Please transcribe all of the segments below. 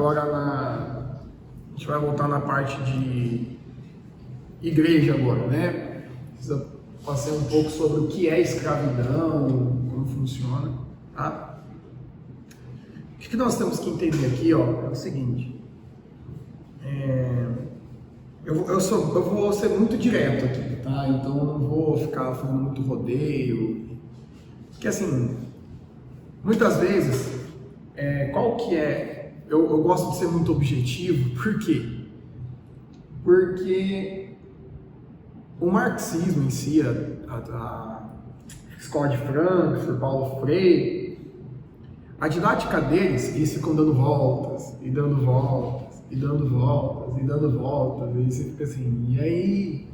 agora a gente vai voltar na parte de igreja agora, né? Precisa passar um pouco sobre o que é escravidão, como funciona, tá? O que nós temos que entender aqui, ó, é o seguinte. Eu vou ser muito direto aqui, tá? Então eu não vou ficar falando muito rodeio. Porque assim, muitas vezes, qual que é... Eu gosto de ser muito objetivo, por quê? Porque o marxismo em si, a escola de Frankfurt, Paulo Freire, a didática deles, eles ficam dando voltas, e dando voltas, e dando voltas, e dando voltas, e você fica assim, e aí?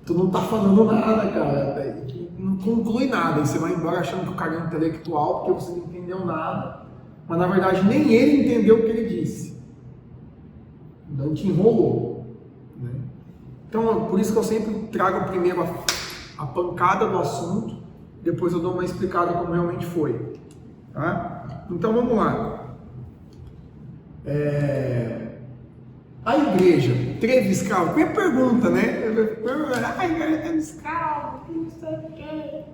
Tu não tá falando nada, cara, não conclui nada, e você vai embora achando que o cara é intelectual, porque você não entendeu nada, mas na verdade nem ele entendeu o que ele disse. Então te enrolou, né? Então, por isso que eu sempre trago primeiro a pancada do assunto, depois eu dou uma explicada como realmente foi, tá? Então vamos lá. A igreja teve escravo? Qual é a pergunta, né? A igreja teve escravo, não sei o quê.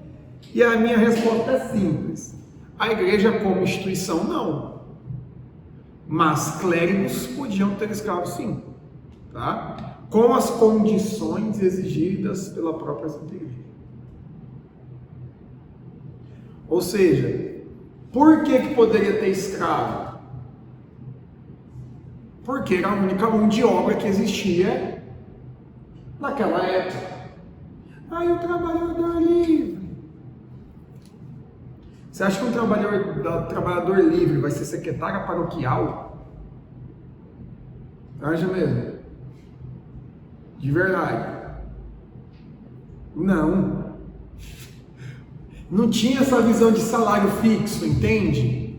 E a minha resposta é simples. A igreja como instituição, não. Mas clérigos podiam ter escravos, sim, tá? Com as condições exigidas pela própria Santa Igreja. Ou seja, por que poderia ter escravo? Porque era a única mão de obra que existia naquela época. Aí o trabalhador livre. Você acha que um trabalhador livre vai ser secretária paroquial? Acha mesmo? De verdade. Não. Não tinha essa visão de salário fixo, entende?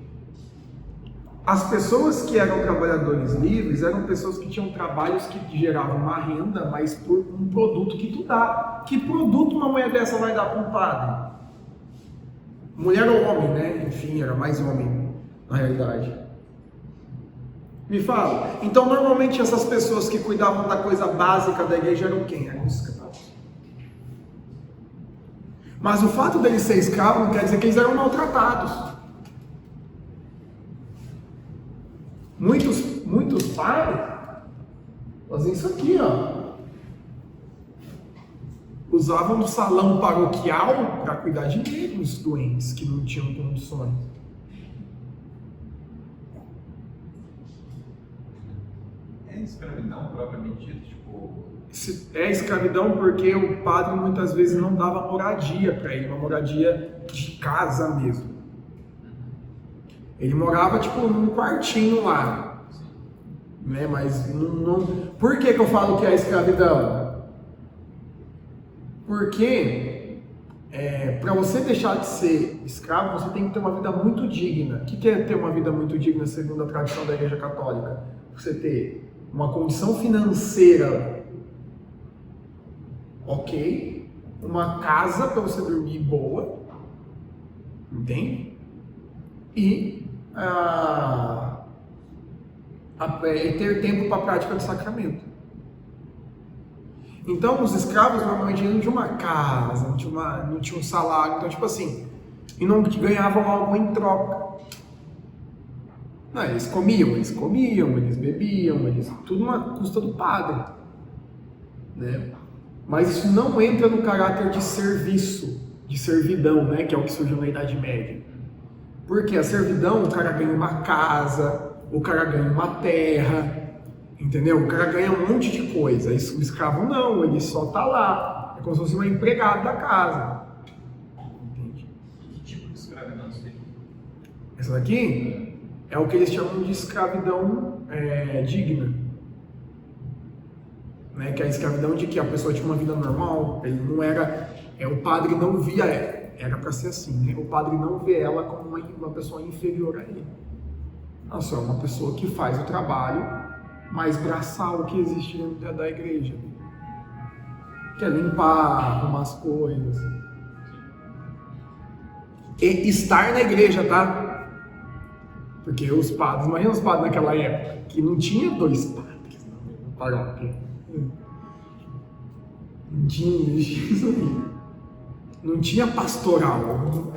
As pessoas que eram trabalhadores livres eram pessoas que tinham trabalhos que geravam uma renda, mas por um produto que tu dá. Que produto uma mulher dessa vai dar para um padre? Mulher ou homem, né? Enfim, era mais homem, na realidade. Me fala. Então, normalmente, essas pessoas que cuidavam da coisa básica da igreja eram quem? Eram os escravos. Mas o fato deles ser escravos não quer dizer que eles eram maltratados. Muitos pais faziam isso aqui, ó. Usavam do salão paroquial para cuidar de negros doentes que não tinham condições. É escravidão propriamente dito, tipo... É escravidão porque o padre muitas vezes não dava moradia para ele, uma moradia de casa mesmo. Ele morava tipo num quartinho lá, né? Mas não... Por que eu falo que é escravidão? Porque para você deixar de ser escravo, você tem que ter uma vida muito digna. O que é ter uma vida muito digna segundo a tradição da Igreja Católica? Você ter uma condição financeira ok, uma casa para você dormir boa, entende? E ter tempo para a prática do sacramento. Então, os escravos normalmente não tinham uma casa, não tinham um salário, então, tipo assim, e não ganhavam algo em troca. Não, eles comiam, eles bebiam, tudo na custa do padre, né? Mas isso não entra no caráter de serviço, de servidão, né? Que é o que surgiu na Idade Média. Porque a servidão, o cara ganha uma casa, o cara ganha uma terra, entendeu? O cara ganha um monte de coisa. O escravo não, ele só tá lá. É como se fosse um empregado da casa. Entende? Que tipo de escravidão você tem? Essa daqui é o que eles chamam de escravidão digna. Né? Que é a escravidão de que a pessoa tinha uma vida normal, ele não era... o padre não via ela. Era para ser assim, né? O padre não vê ela como uma pessoa inferior a ele. Ela só é uma pessoa que faz o trabalho mais braçal que existe dentro da igreja. Que é limpar, arrumar as coisas. E estar na igreja, tá? Porque os padres, imagina os padres naquela época, que não tinha 2 padres na paróquia. Não tinha isso aí. Não tinha pastoral.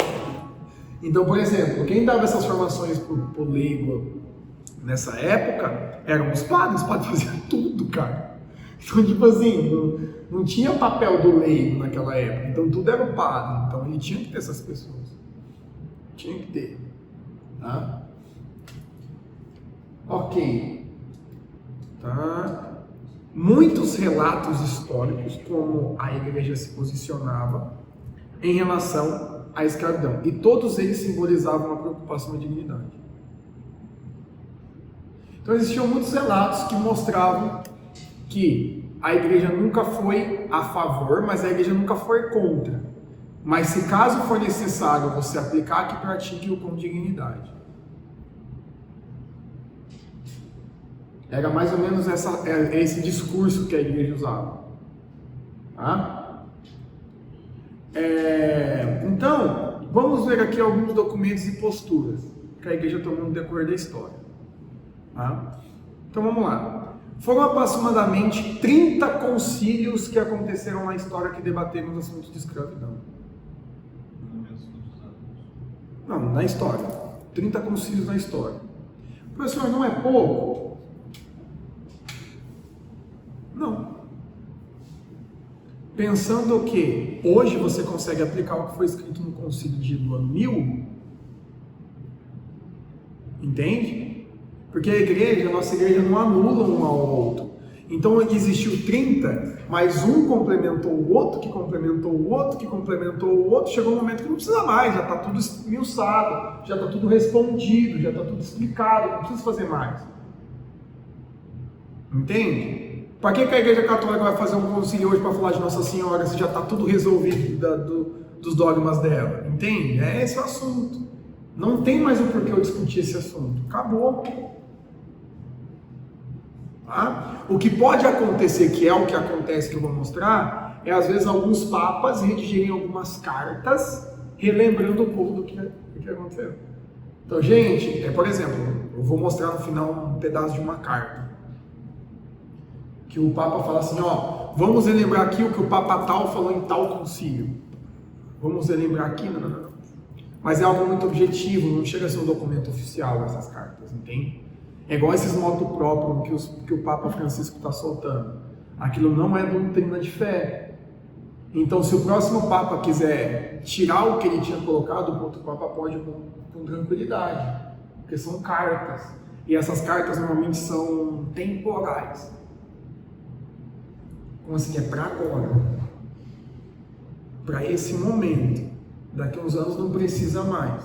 Então, por exemplo, quem dava essas formações pro leigo nessa época eram os padres faziam tudo, cara. Então, tipo assim, não tinha papel do leigo naquela época, então tudo era o padre, então ele tinha que ter essas pessoas. Tinha que ter. Tá? Ok. Tá? Muitos relatos históricos, como a igreja se posicionava em relação à escravidão, e todos eles simbolizavam uma preocupação com a dignidade. Então existiam muitos relatos que mostravam que a igreja nunca foi a favor, mas a igreja nunca foi contra. Mas se caso for necessário você aplicar, que pratique-o com dignidade. Era mais ou menos esse discurso que a igreja usava. Tá? Então, vamos ver aqui alguns documentos e posturas que a igreja tomou no decorrer da história. Tá? Então vamos lá. Foram aproximadamente 30 concílios que aconteceram na história que debateram os assuntos de escravidão. Não, na história. 30 concílios na história. Professor, não é pouco? Não. Pensando que hoje você consegue aplicar o que foi escrito no concílio do ano 1000, entende? Porque a nossa igreja não anula um ao outro. Então existiu 30, mas um complementou o outro, que complementou o outro, que complementou o outro. Chegou um momento que não precisa mais, já está tudo esmiuçado, já está tudo respondido, já está tudo explicado, não precisa fazer mais. Entende? Para que a igreja católica vai fazer um concílio hoje para falar de Nossa Senhora se já está tudo resolvido dos dogmas dela? Entende? É esse o assunto. Não tem mais o porquê eu discutir esse assunto. Acabou. Tá? O que pode acontecer, que é o que acontece que eu vou mostrar, é às vezes alguns papas redigerem algumas cartas relembrando o povo do que aconteceu. Então, gente, por exemplo, eu vou mostrar no final um pedaço de uma carta. Que o Papa fala assim, ó, vamos relembrar aqui o que o Papa tal falou em tal concílio. Vamos relembrar aqui? Não. Mas é algo muito objetivo, não chega a ser um documento oficial essas cartas, entende? É igual esses moto próprio que o Papa Francisco está soltando. Aquilo não é doutrina de fé. Então, se o próximo Papa quiser tirar o que ele tinha colocado, o outro Papa pode com tranquilidade. Porque são cartas. E essas cartas normalmente são temporais. Como assim? É para agora. Para esse momento. Daqui a uns anos não precisa mais.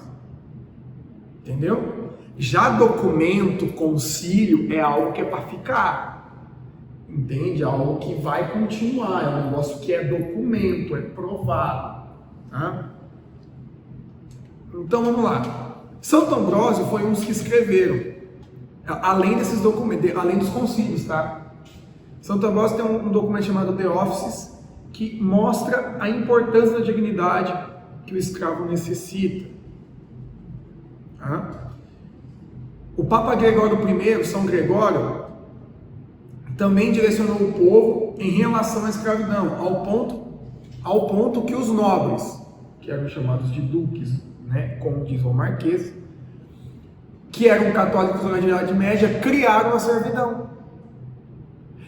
Entendeu? Já documento, concílio, é algo que é para ficar. Entende? É algo que vai continuar. É um negócio que é documento, é provado. Tá? Então vamos lá. Santo Ambrósio foi um dos que escreveram. Além desses documentos, além dos concílios, tá? Santo Ambrósio tem um documento chamado The Offices, que mostra a importância da dignidade que o escravo necessita. Tá? O Papa Gregório I, São Gregório, também direcionou o povo em relação à escravidão, ao ponto que os nobres, que eram chamados de duques, né, condes ou marqueses, que eram católicos na Idade Média, criaram a servidão.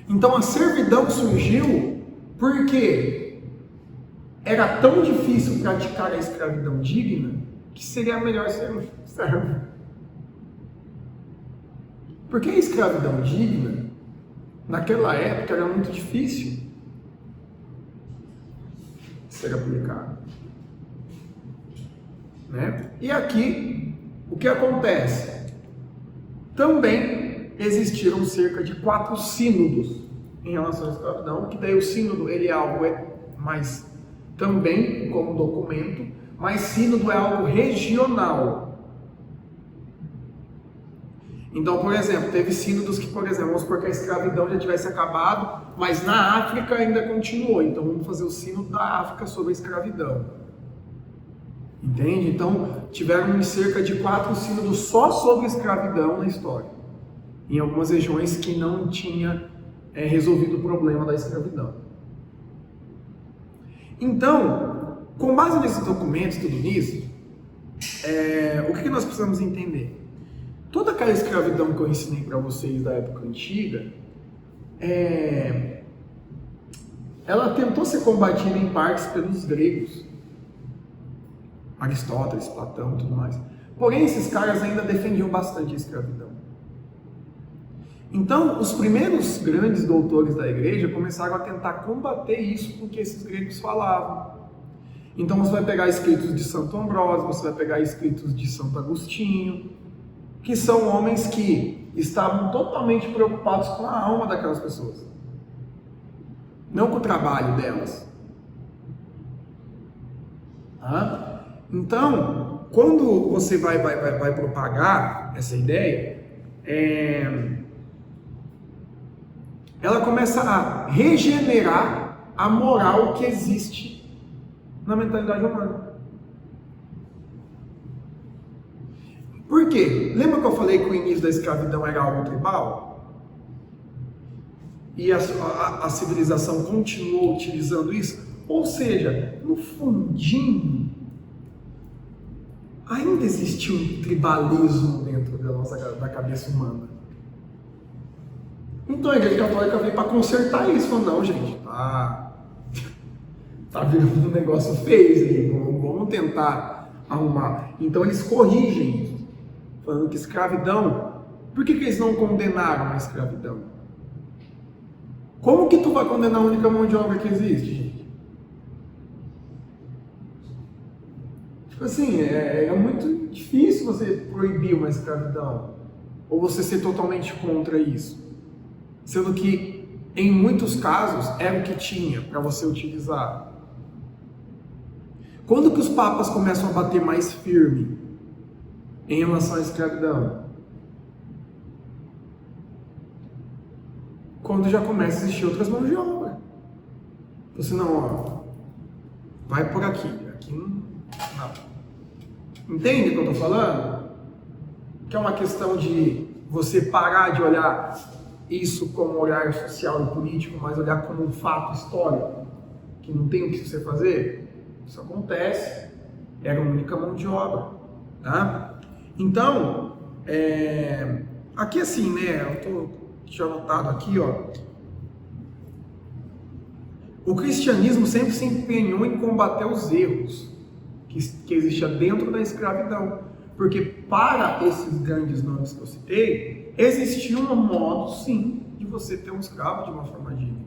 Então a servidão surgiu porque era tão difícil praticar a escravidão digna que seria melhor ser um servo. Porque a escravidão digna, naquela época, era muito difícil de ser aplicada. Né? E aqui, o que acontece? Também existiram cerca de 4 sínodos em relação à escravidão, que daí o sínodo ele é algo mais também como documento, mas sínodo é algo regional. Então, por exemplo, teve sínodos que, por exemplo, vamos supor que a escravidão já tivesse acabado, mas na África ainda continuou. Então, vamos fazer o sínodo da África sobre a escravidão. Entende? Então, tiveram cerca de 4 sínodos só sobre escravidão na história. Em algumas regiões que não tinha resolvido o problema da escravidão. Então, com base nesses documentos, tudo isso, o que nós precisamos entender? Toda aquela escravidão que eu ensinei para vocês da época antiga, ela tentou ser combatida em partes pelos gregos. Aristóteles, Platão e tudo mais. Porém, esses caras ainda defendiam bastante a escravidão. Então, os primeiros grandes doutores da igreja começaram a tentar combater isso com o que esses gregos falavam. Então, você vai pegar escritos de Santo Ambrósio, você vai pegar escritos de Santo Agostinho, que são homens que estavam totalmente preocupados com a alma daquelas pessoas, não com o trabalho delas. Então, quando você vai propagar essa ideia, ela começa a regenerar a moral que existe na mentalidade humana. Por quê? Lembra que eu falei que o início da escravidão era algo tribal? E a civilização continuou utilizando isso? Ou seja, no fundinho, ainda existe um tribalismo dentro da cabeça humana. Então a Igreja Católica veio para consertar isso. Falou, não, gente, tá virando um negócio feio aí, vamos tentar arrumar. Então eles corrigem isso, falando que escravidão, por que eles não condenaram a escravidão? Como que tu vai condenar a única mão de obra que existe, gente? Tipo assim, é muito difícil você proibir uma escravidão, ou você ser totalmente contra isso. Sendo que, em muitos casos, era o que tinha para você utilizar. Quando que os papas começam a bater mais firme em relação à escravidão? Quando já começa a existir outras mãos de obra. Você não, ó, vai por aqui não. Entende o que eu estou falando? Que é uma questão de você parar de olhar isso como olhar social e político, mas olhar como um fato histórico, que não tem o que você fazer. Isso acontece, era a única mão de obra, tá? Então, aqui assim, né, eu tinha anotado aqui, ó, o cristianismo sempre se empenhou em combater os erros que existiam dentro da escravidão, porque para esses grandes nomes que eu citei, existia um modo, sim, de você ter um escravo de uma forma digna.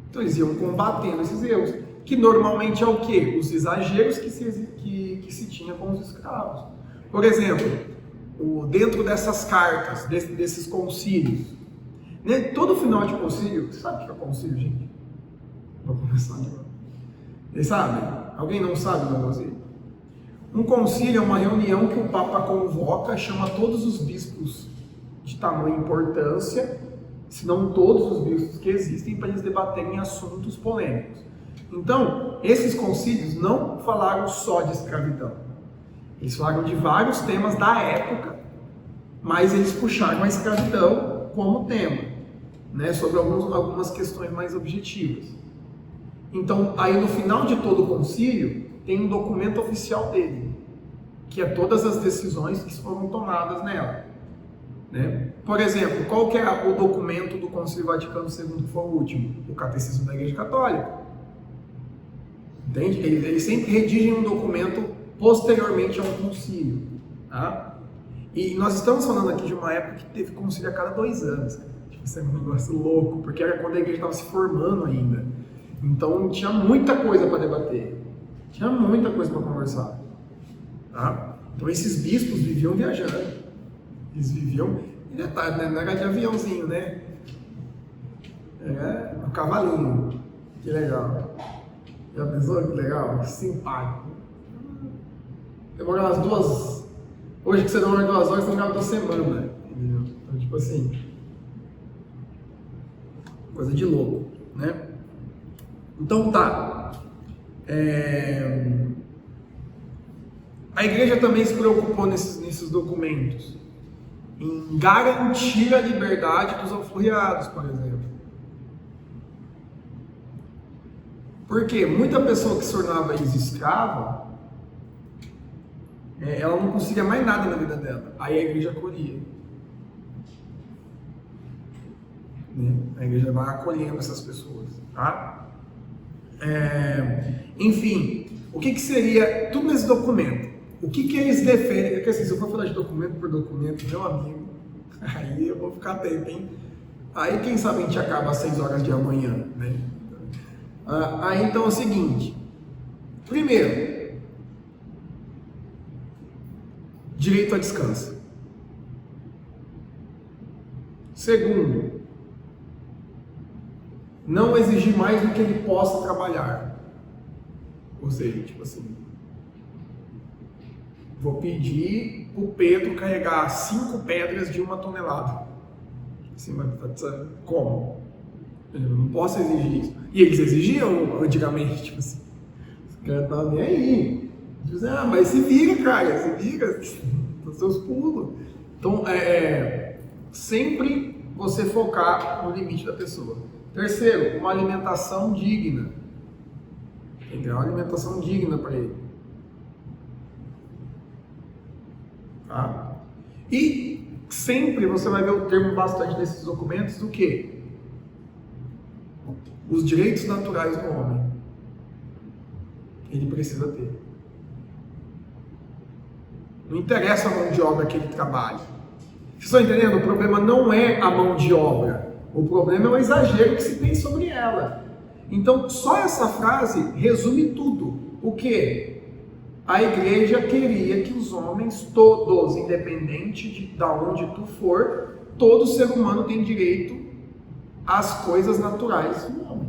Então eles iam combatendo esses erros, que normalmente é o quê? Os exageros que se tinha com os escravos. Por exemplo, dentro dessas cartas, desses concílios, né? Todo final de concílio, sabe o que é concílio, gente? Vou começar agora. Vocês sabem? Alguém não sabe do concílio? Um concílio é uma reunião que o Papa convoca, chama todos os bispos de tamanha importância, se não todos os bispos que existem, para eles debaterem assuntos polêmicos. Então, esses concílios não falaram só de escravidão. Eles falaram de vários temas da época, mas eles puxaram a escravidão como tema, né, sobre algumas questões mais objetivas. Então, aí no final de todo o concílio, tem um documento oficial dele, que é todas as decisões que foram tomadas nela. Né? Por exemplo, qual que é o documento do Concílio Vaticano II, que foi o último? O Catecismo da Igreja Católica. Entende? Eles sempre redigem um documento posteriormente ao concílio. Tá? E nós estamos falando aqui de uma época que teve concílio a cada 2 anos. Isso é um negócio louco, porque era quando a igreja estava se formando ainda. Então tinha muita coisa para debater, tinha muita coisa para conversar. Tá? Então esses bispos viviam viajando, eles viviam, não era de aviãozinho, né? Era um cavalinho, que legal. Já pensou que legal? Que simpático. Demora umas 2, hoje que você demora 2 horas, você demora 2 semanas, entendeu? Então tipo assim, coisa de louco, né? Então tá. A igreja também se preocupou nesses documentos em garantir a liberdade dos alforriados, por exemplo. Porque muita pessoa que se tornava escrava, ela não conseguia mais nada na vida dela. Aí a igreja acolhia. A igreja vai acolhendo essas pessoas, tá? Enfim, o que seria tudo nesse documento? O que eles defendem? Porque assim, se eu for falar de documento por documento, meu amigo, aí eu vou ficar tempo, hein? Aí quem sabe a gente acaba às 6 horas de amanhã, né? Aí então é o seguinte: primeiro, direito a descanso. Segundo, não exigir mais do que ele possa trabalhar. Ou seja, tipo assim, vou pedir o Pedro carregar 5 pedras de 1 tonelada. Assim, mas como? Eu não posso exigir isso. E eles exigiam antigamente, tipo assim, os caras estavam nem aí. Dizem, mas se vira, cara, se vira, os seus pulos. Então, sempre você focar no limite da pessoa. Terceiro, uma alimentação digna. Tem que ter uma alimentação digna para ele. Tá? E sempre você vai ver o termo bastante nesses documentos do quê? Os direitos naturais do homem. Ele precisa ter. Não interessa a mão de obra que ele trabalha. Vocês estão entendendo? O problema não é a mão de obra. O problema é o exagero que se tem sobre ela. Então, só essa frase resume tudo. O quê? A igreja queria que os homens todos, independente de onde tu for, todo ser humano tem direito às coisas naturais do homem.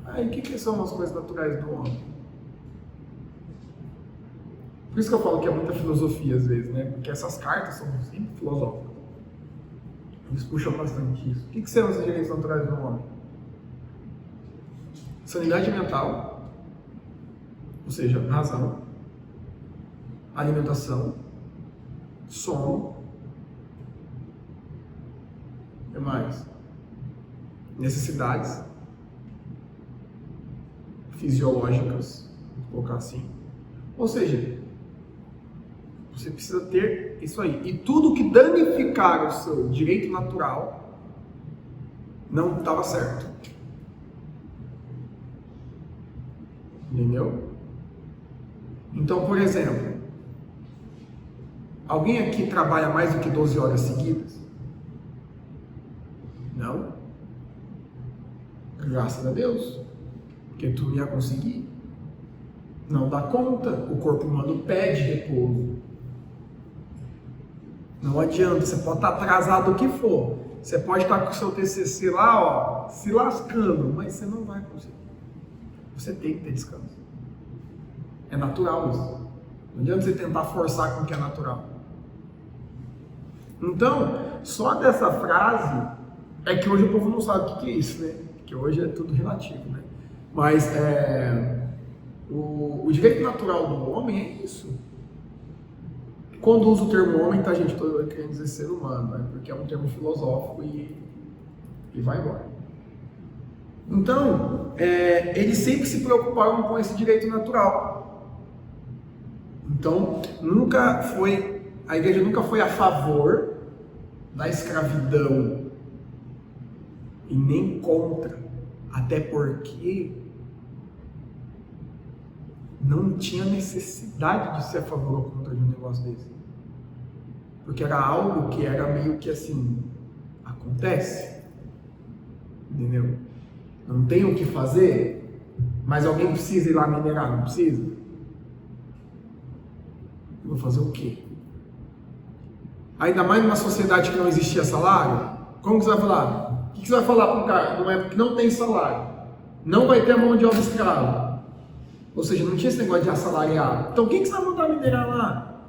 Aí, o que são as coisas naturais do homem? Por isso que eu falo que é muita filosofia às vezes, né? Porque essas cartas são sempre filosóficas. Eles puxam bastante isso. O que são os direitos naturais do homem? Sanidade mental, ou seja, razão, alimentação, sono, e mais? Necessidades fisiológicas, vou colocar assim. Ou seja, você precisa ter isso aí. E tudo que danificar o seu direito natural não estava certo. Entendeu? Então, por exemplo, alguém aqui trabalha mais do que 12 horas seguidas? Não? Graças a Deus. Porque tu ia conseguir. Não dá conta. O corpo humano pede repouso. Não adianta. Você pode estar atrasado o que for. Você pode estar com o seu TCC lá, ó, se lascando. Mas você não vai conseguir. Você tem que ter descanso. É natural isso. Não adianta você tentar forçar com o que é natural. Então, só dessa frase é que hoje o povo não sabe o que é isso, né? Porque hoje é tudo relativo, né? Mas o direito natural do homem é isso. Quando uso o termo homem, tá, gente? Estou querendo dizer ser humano, né? Porque é um termo filosófico e vai embora. Então, eles sempre se preocuparam com esse direito natural. Então, a igreja nunca foi a favor da escravidão e nem contra, até porque não tinha necessidade de ser a favor ou contra de um negócio desse, porque era algo que era meio que assim, acontece, entendeu? Não tem o que fazer, mas alguém precisa ir lá minerar, não precisa? Eu vou fazer o quê? Ainda mais numa sociedade que não existia salário, como que você vai falar? O que você vai falar para um cara numa época que não tem salário? Não vai ter mão de obra escrava. Ou seja, não tinha esse negócio de assalariado. Então quem que você vai mandar minerar lá?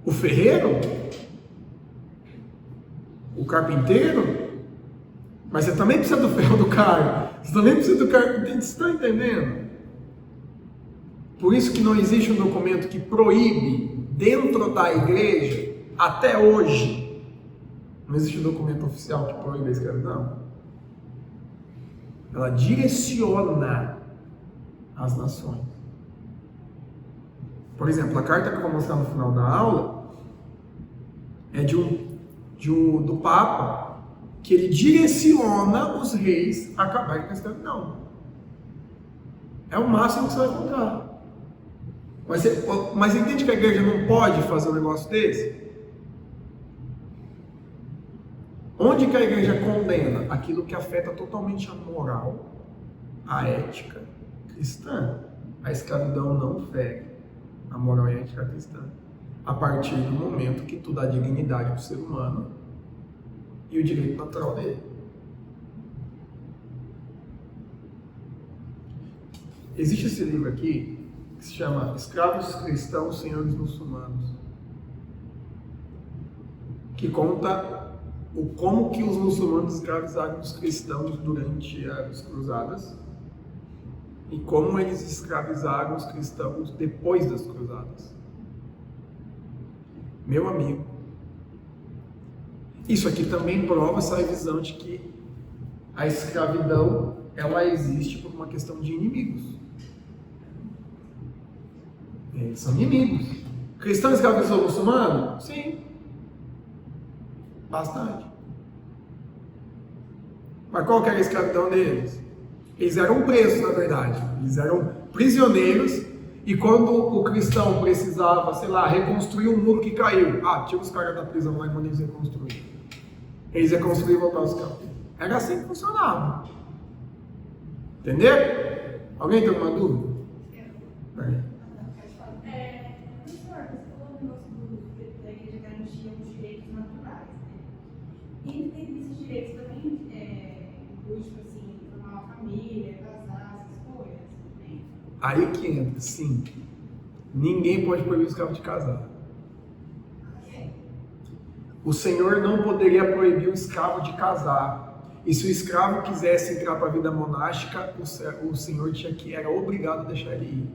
O ferreiro? O carpinteiro? Mas você também precisa do ferro do cara. Você nem precisa do cargo. Você está entendendo? Por isso que não existe um documento que proíbe dentro da igreja, até hoje, não existe um documento oficial que proíbe a escravidão. Ela direciona as nações. Por exemplo, a carta que eu vou mostrar no final da aula é do Papa, que ele direciona os reis a acabarem com a escravidão. É o máximo que você vai encontrar. Mas entende que a igreja não pode fazer um negócio desse? Onde que a igreja condena? Aquilo que afeta totalmente a moral, a ética cristã. A escravidão não fere a moral e a ética cristã. A partir do momento que tu dá dignidade para o ser humano e o direito natural dele. Existe esse livro aqui que se chama Escravos Cristãos, Senhores Muçulmanos, que conta como que os muçulmanos escravizaram os cristãos durante as cruzadas e como eles escravizaram os cristãos depois das cruzadas. Meu amigo, isso aqui também prova essa visão de que a escravidão ela existe por uma questão de inimigos. Eles são inimigos. Cristão escravizou muçulmano? Sim. Bastante. Mas qual que era a escravidão deles? Eles eram presos, na verdade. Eles eram prisioneiros e quando o cristão precisava, sei lá, reconstruir um muro que caiu, tira os caras da prisão lá e manda eles reconstruir. Eles reconstruíam e voltavam os campos. Era assim que funcionava. Entendeu? Alguém tem alguma dúvida? E tem esses direitos também, tipo assim, formar uma família, casar, essas coisas, né? Aí que entra, sim. Ninguém pode proibir o escravo de casar. O Senhor não poderia proibir o escravo de casar. E se o escravo quisesse entrar para a vida monástica, o Senhor era obrigado a deixar ele ir.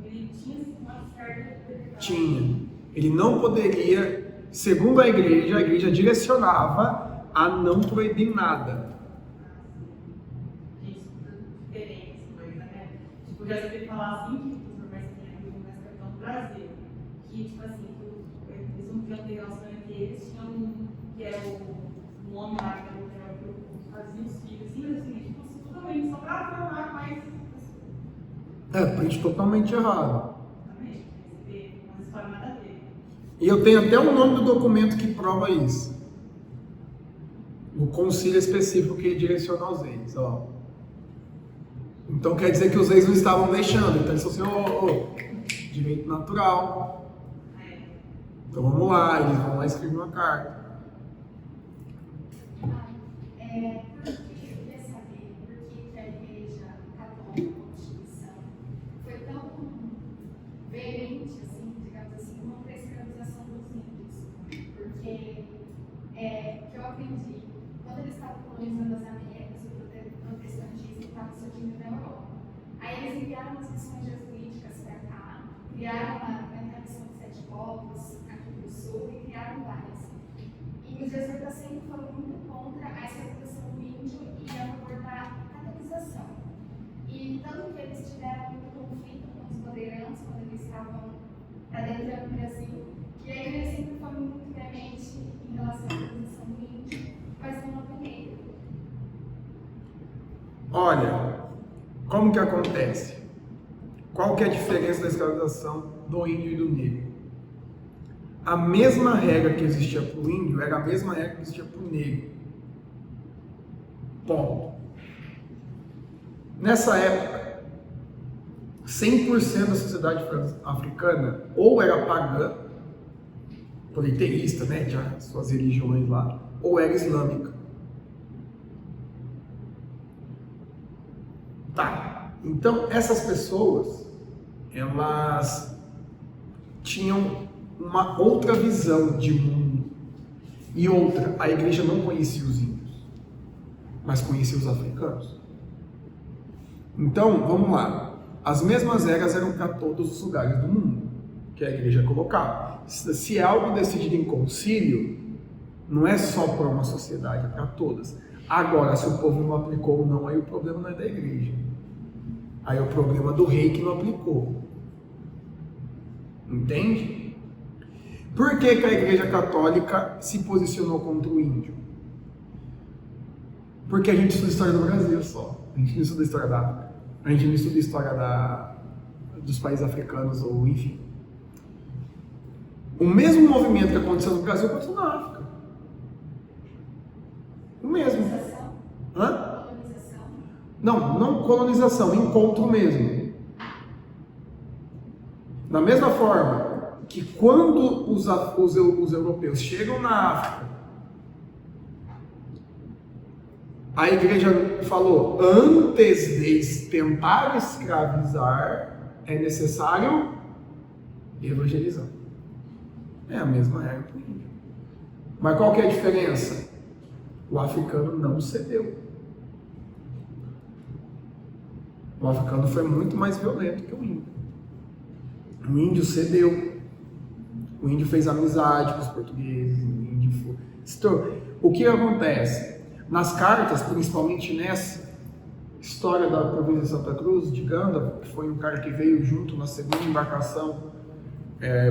Ele tinha uma certa liberdade. Tinha. Ele não poderia. Segundo a igreja direcionava a não proibir nada. Isso, diferente, mas, né? Tipo, já ouvi falar assim, que os normais têm uma escravidão no Brasil, que, tipo assim, eles não podiam ter relacionamento entre eles, tinham que era um homem lá, que fazia os filhos, assim, tipo, totalmente, só pra formar mais. Print totalmente errado. Exatamente, receber uma história nada a ver. E eu tenho até o nome do documento que prova isso. O concílio específico que ele direciona aos reis. Ó. Então quer dizer que os reis não estavam deixando. Então eles falaram assim, direito natural. Então vamos lá, eles vão lá e escrevem uma carta. Porque eu queria saber por que a Igreja Católica, a Constituição, foi tão veemente, assim, digamos assim, contra a escravização dos índios. Porque, que eu aprendi, quando eles estavam colonizando as Américas, o protestantismo estava surgindo na Europa. Aí eles enviaram umas missões jesuíticas para cá, criaram a missão de 7 povos aqui do sul e criaram várias. E os jesuítas sempre foram muito contra a escravização do índio e a favor da catequização. E tanto que eles tiveram muito conflito com os bandeirantes quando eles estavam adentrando no Brasil, que a igreja sempre foi muito veemente em relação à escravização do índio, mas não do negro. Olha, como que acontece? Qual que é a diferença da escravização do índio e do negro? A mesma regra que existia para o índio era a mesma regra que existia para o negro. Ponto. Nessa época, 100% da sociedade africana ou era pagã, politeísta, né, tinha suas religiões lá, ou era islâmica. Tá, então essas pessoas, elas tinham uma outra visão de mundo. E outra, a igreja não conhecia os índios. mas conhecia os africanos. Então, vamos lá. As mesmas regras eram para todos os lugares do mundo que a igreja colocava. Se é algo decidido em concílio, não é só para uma sociedade, é para todas. Agora, se o povo não aplicou ou não, aí o problema não é da igreja. Aí é o problema do rei que não aplicou. Entende? Por que a igreja católica se posicionou contra o índio? Porque a gente estuda a história do Brasil só. A gente não estuda a história da África. A gente não estuda a história dos países africanos, ou enfim. O mesmo movimento que aconteceu no Brasil aconteceu na África. O mesmo. Colonização? Hã? Colonização? Não colonização, encontro mesmo. Da mesma forma que quando os europeus chegam na África, a igreja falou, antes de tentar escravizar, é necessário evangelizar. É a mesma regra para o índio. Mas qual que é a diferença? O africano não cedeu. O africano foi muito mais violento que o índio. O índio cedeu. O índio fez amizade com os portugueses. O que acontece? Nas cartas, principalmente nessa história da província de Santa Cruz, de Gandalf, que foi um cara que veio junto na segunda embarcação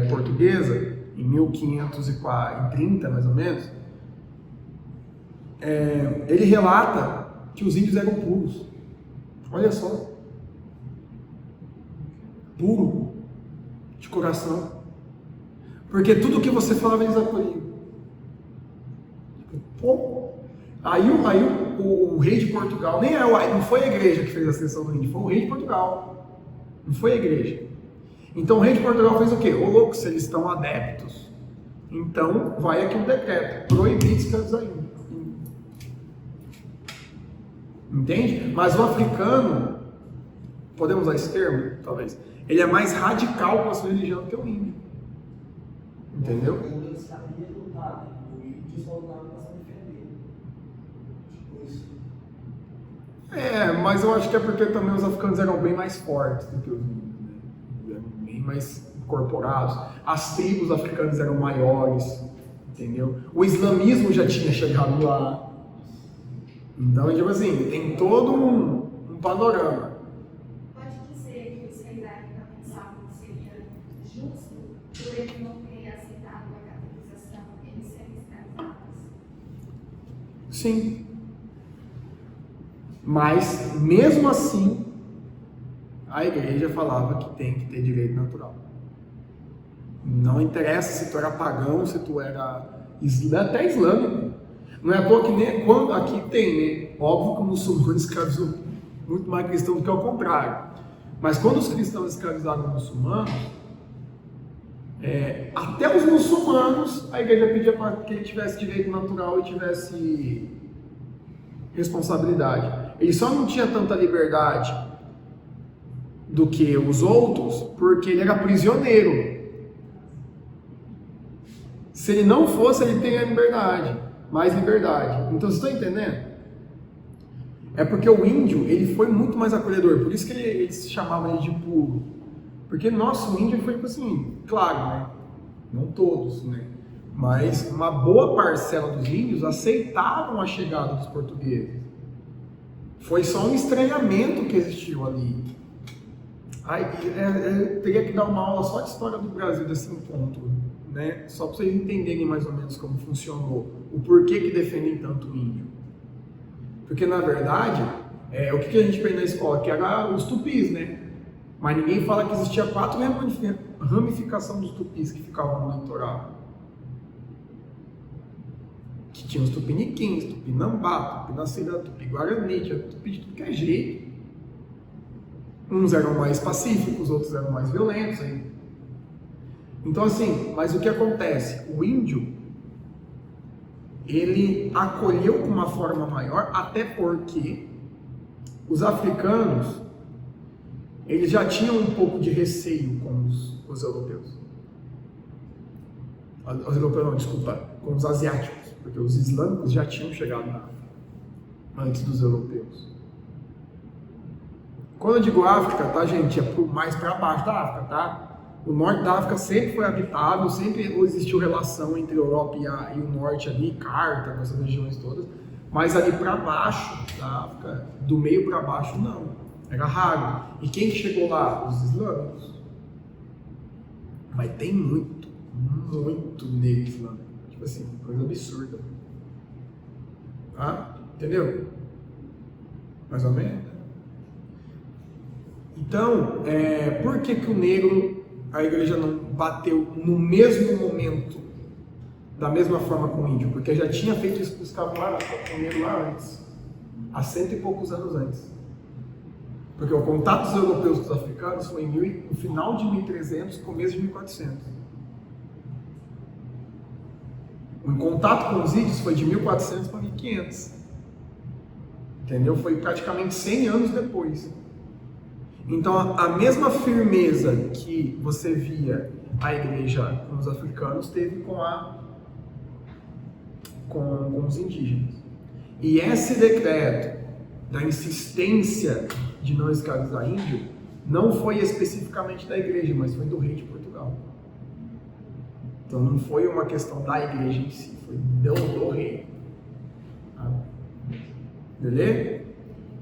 portuguesa, em 1530, mais ou menos, ele relata que os índios eram puros. Olha só. Puro. De coração. Porque tudo que você falava eles acolhiam. Pô. Aí o rei de Portugal, não foi a igreja que fez a ascensão do índio, foi o rei de Portugal. Não foi a igreja. Então o rei de Portugal fez o quê? Ô louco, se eles estão adeptos, então vai aqui um decreto, proibir escravizar índio. Entende? Mas o africano, podemos usar esse termo, talvez, ele é mais radical com a sua religião do que o índio. Entendeu? O índio sabia lutar, o índio só lutava para se defender. Tipo isso. Mas eu acho que é porque também os africanos eram bem mais fortes do que os índios, né? Eram bem mais incorporados. As tribos africanas eram maiores, entendeu? O islamismo já tinha chegado lá. Então, tipo assim, tem todo um panorama. Pode dizer que os reis da época pensavam que seria justo por ele não ter aceitado a catequização, eles serem escravizados? Sim. Mas, mesmo assim, a igreja falava que tem que ter direito natural. Não interessa se tu era pagão, se tu era até islâmico. Não é à toa que nem quando aqui tem, né? Óbvio que o muçulmano escravizou muito mais cristão do que ao contrário. Mas quando os cristãos escravizaram os muçulmanos, até os muçulmanos, a igreja pedia para que ele tivesse direito natural e tivesse responsabilidade. Ele só não tinha tanta liberdade do que os outros, porque ele era prisioneiro. Se ele não fosse, ele teria liberdade. Mais liberdade. Então, vocês estão entendendo? É porque o índio, ele foi muito mais acolhedor. Por isso que eles chamavam ele de puro. Porque nosso índio foi assim, claro, né? Não todos, né? Mas uma boa parcela dos índios aceitavam a chegada dos portugueses. Foi só um estranhamento que existiu ali. Teria que dar uma aula só de história do Brasil desse encontro, né? Só para vocês entenderem mais ou menos como funcionou, o porquê que defendem tanto o índio. Porque na verdade, o que a gente aprende na escola? Que era os tupis, né? Mas ninguém fala que existia 4 ramificações dos tupis que ficavam no litoral. Que tinha os tupiniquins, tupinambá, tupinacirá, tupi-guarani, tinha tupi de tudo que é jeito. Uns eram mais pacíficos, outros eram mais violentos. Hein? Então assim, mas o que acontece? O índio, ele acolheu com uma forma maior, até porque os africanos, eles já tinham um pouco de receio com os europeus. Os europeus não, desculpa, com os asiáticos, porque os islâmicos já tinham chegado na África. antes dos europeus. Quando eu digo África, tá, gente, é mais para baixo da África, tá? O norte da África sempre foi habitável, sempre existiu relação entre a Europa e o norte ali, Cartago, essas regiões todas, mas ali para baixo da África, do meio para baixo, não. Era raro. E quem chegou lá? Os islâmicos. Mas tem muito negro islâmico. Tipo assim, coisa absurda. Ah, entendeu? Mais ou menos. Então, por que o negro, a igreja não bateu no mesmo momento, da mesma forma com o índio? Porque já tinha feito isso com os escravos lá, com o negro lá antes. Há 100 e poucos anos antes. Porque o contato dos europeus com os africanos foi no final de 1300, começo de 1400. O contato com os índios foi de 1400 para 1500. Entendeu? Foi praticamente 100 anos depois. Então, a mesma firmeza que você via a igreja com os africanos, teve com os indígenas. E esse decreto da insistência de não escravizar índio não foi especificamente da igreja, mas foi do rei de Portugal. Então não foi uma questão da igreja em si, foi do rei. Tá? Beleza?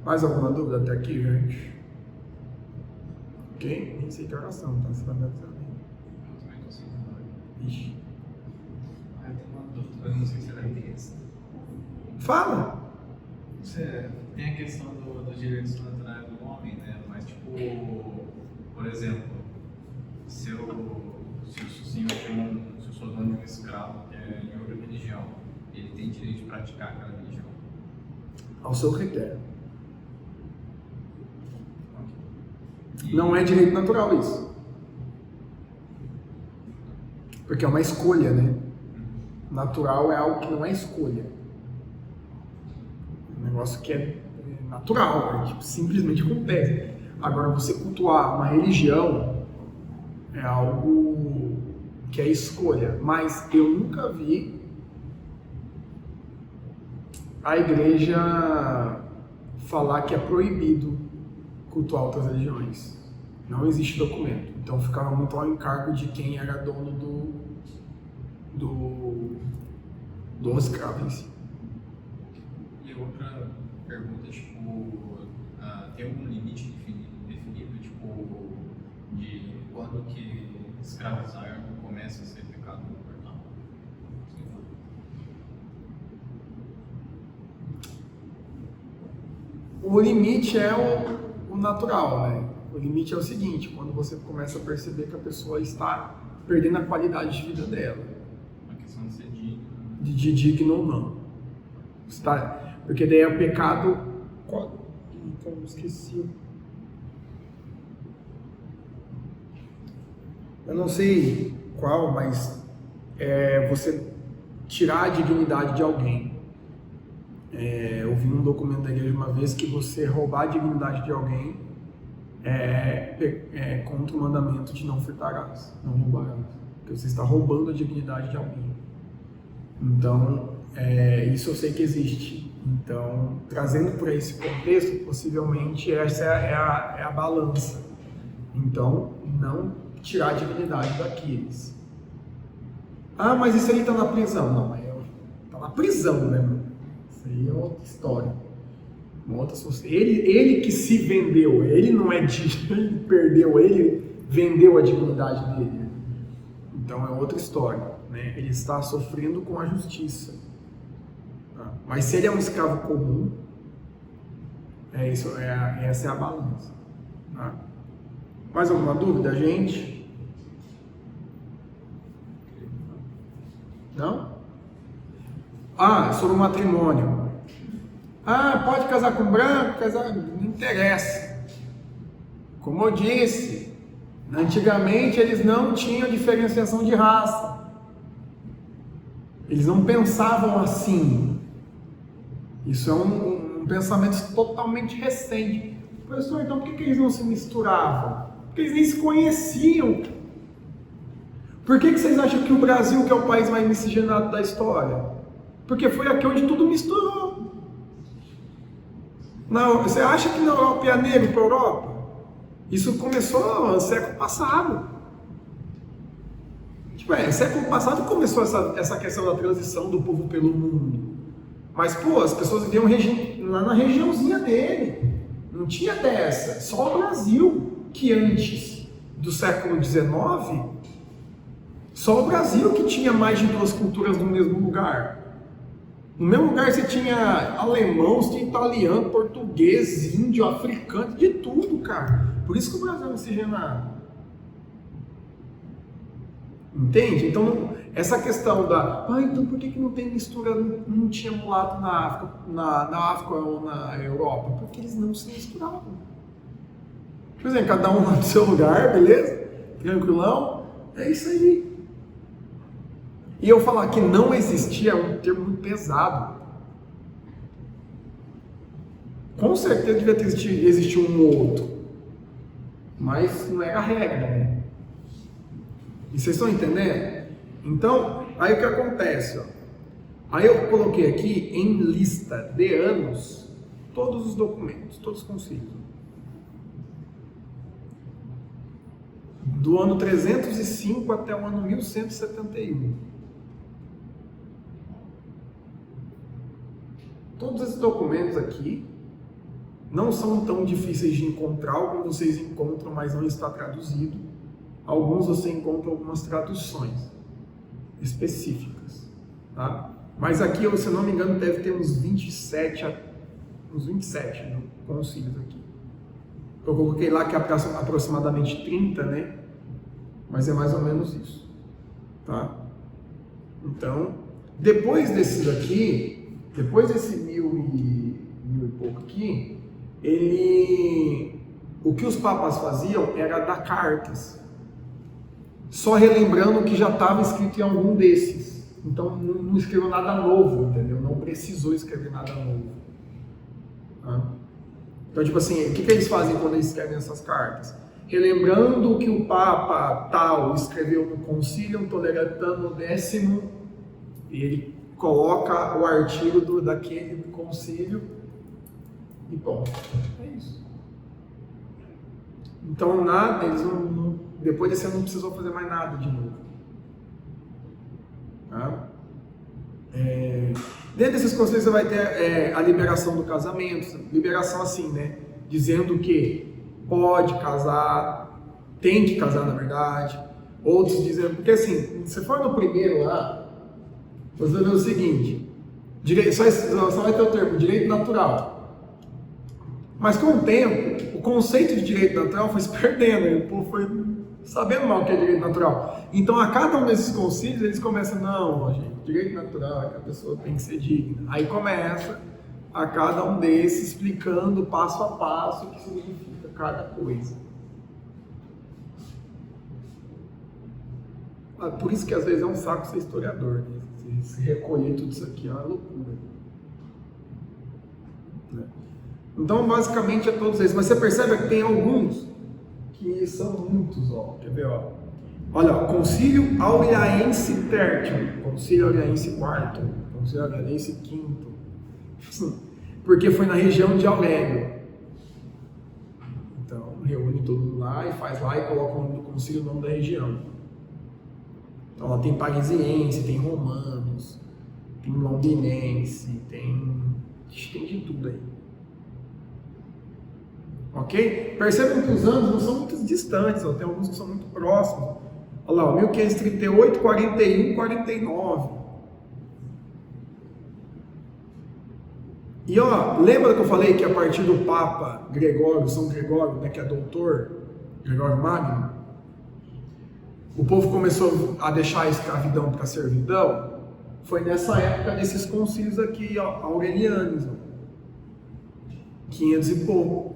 Mais alguma dúvida até aqui, gente? Ok? Nem sei que oração, tá? Você vai me avisar. Eu também tô sem nada. Ixi. Eu tenho uma dúvida, eu não sei se ela é besta. Fala! Tem a questão dos direitos naturais do homem, né? Mas, tipo, por exemplo, se eu sou dono de um escravo que é em outra religião, ele tem direito de praticar aquela religião? Ao seu critério. Não é direito natural isso. Porque é uma escolha, né? Natural é algo que não é escolha. É um negócio que é natural, tipo, simplesmente acontece. Agora, você cultuar uma religião é algo que é escolha. Mas eu nunca vi a igreja falar que é proibido cultuar outras religiões. Não existe documento. Então ficava muito ao encargo de quem era dono do escravo em si. E outra pergunta, tipo, tem algum limite definido, tipo, de quando que escravizar começa a ser pecado mortal? O limite é o natural, né? O limite é o seguinte, quando você começa a perceber que a pessoa está perdendo a qualidade de vida dela. A questão de ser digno. De digno ou não. Porque daí é o pecado... Então, esqueci. Eu não sei qual, mas você tirar a dignidade de alguém. Eu vi num documento da igreja uma vez que você roubar a dignidade de alguém é contra o mandamento de não furtarás, não roubarás. Porque você está roubando a dignidade de alguém. Então, isso eu sei que existe. Então, trazendo para esse contexto, possivelmente essa é a balança. Então, não tirar a dignidade daqueles. Ah, mas isso aí está na prisão. Não, está na prisão, né, mano? Isso aí é outra história. Ele que se vendeu, ele não é digno, ele perdeu, ele vendeu a dignidade dele. Então é outra história, né? Ele está sofrendo com a justiça. Tá? Mas se ele é um escravo comum, essa é a balança. Tá? Mais alguma dúvida, gente? Não? Sobre o matrimônio. Pode casar com branco, não interessa. Como eu disse, antigamente eles não tinham diferenciação de raça. Eles não pensavam assim. Isso é um pensamento totalmente recente. Professor, então por que eles não se misturavam? Porque eles nem se conheciam. Por que vocês acham que o Brasil, que é o país mais miscigenado da história? Porque foi aqui onde tudo misturou. Não, você acha que na Europa ia negro para a Europa? Isso começou no século passado. Século passado começou essa questão da transição do povo pelo mundo. Mas, pô, as pessoas viviam lá na regiãozinha dele. Não tinha dessa. Só o Brasil, que antes do século XIX, só o Brasil que tinha mais de 2 culturas no mesmo lugar. No mesmo lugar você tinha alemão, você tinha italiano, português, índio, africano, de tudo, cara. Por isso que o Brasil é miscigenado. Entende? Então, essa questão então por que não tem mistura, não tinha mulato na África ou na Europa? Porque eles não se misturavam. Por exemplo, cada um lá no seu lugar, beleza? Tranquilão? É isso aí. E eu falar que não existia é um termo muito pesado. Com certeza devia ter existido um ou outro. Mas não era a regra, né? E vocês estão entendendo? Então, aí o que acontece? Ó? Aí eu coloquei aqui em lista de anos todos os documentos, todos os concílios. Do ano 305 até o ano 1171. Todos esses documentos aqui não são tão difíceis de encontrar, alguns vocês encontram, mas não está traduzido. Alguns você encontra algumas traduções específicas, tá? Mas aqui, se eu não me engano, deve ter uns 27 concílios aqui. Eu coloquei lá que é aproximadamente 30, né? Mas é mais ou menos isso, tá? Então, depois desses aqui, depois desse mil e pouco aqui, o que os papas faziam era dar cartas, só relembrando o que já estava escrito em algum desses. Então não escreveu nada novo, entendeu? Não precisou escrever nada novo. Tá? Então, tipo assim, o que eles fazem quando eles escrevem essas cartas? Relembrando o que o Papa tal escreveu no Concílio Tolerantano X, e ele coloca o artigo daquele concílio e bom, é isso. Então eles depois desse ano não precisou fazer mais nada de novo. Tá? Dentro desses conceitos você vai ter a liberação do casamento, liberação assim, né? Dizendo que pode casar, tem que casar na verdade. Outros dizendo, porque assim, se for no primeiro lá, você vai ver o seguinte, só vai ter o termo direito natural. Mas com o tempo, o conceito de direito natural foi se perdendo, o povo foi sabendo mal o que é direito natural. Então, a cada um desses concílios, eles começam, não, gente, direito natural é que a pessoa tem que ser digna. Aí começa a cada um desses explicando passo a passo o que significa cada coisa. Por isso que às vezes é um saco ser historiador, né? Se recolher tudo isso aqui é uma loucura. Né? Então, basicamente, é todos esses. Mas você percebe que tem alguns que são muitos, ó. Quer ver, ó? Olha, ó, Concílio Aureliense III, Concílio Aureliense IV, Concílio Aureliense V. Porque foi na região de Aurélio. Então, reúne todo mundo lá e faz lá e coloca o nome do concílio, o nome da região. Então, lá tem parisiense, tem romanos, tem londinense, tem de tudo aí. Ok? Percebam que os anos não são muito distantes, ó. Tem alguns que são muito próximos. Olha lá, 1538, 41, 49. E ó, lembra que eu falei que a partir do Papa Gregório, São Gregório, né, que é doutor, Gregório Magno, o povo começou a deixar a escravidão para a servidão? Foi nessa época desses concílios aqui, ó, aurelianos, ó, 500 e pouco.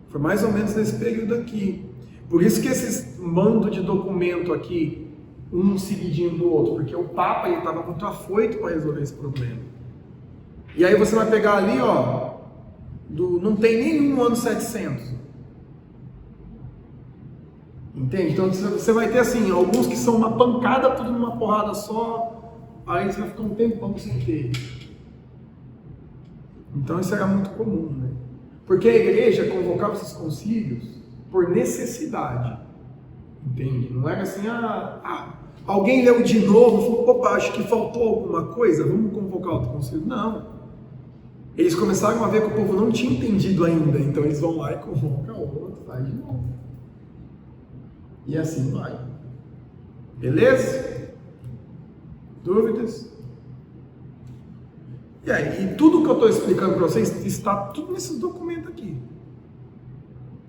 Foi mais ou menos nesse período aqui. Por isso que esses mando de documento aqui, um seguidinho do outro, porque o Papa estava muito afoito para resolver esse problema. E aí você vai pegar ali, ó, não tem nenhum ano 700. Entende? Então você vai ter assim, alguns que são uma pancada, tudo numa porrada só, aí você vai ficar um tempão sem ter. Então isso era muito comum, né? Porque a igreja convocava esses concílios por necessidade, entende? Não era assim, alguém leu de novo e falou, opa, acho que faltou alguma coisa, vamos convocar outro concílio. Não. Eles começaram a ver que o povo não tinha entendido ainda, então eles vão lá e convocam outro, faz de novo. E assim vai. Beleza? Dúvidas? E aí, e tudo que eu estou explicando para vocês está tudo nesses documentos aqui.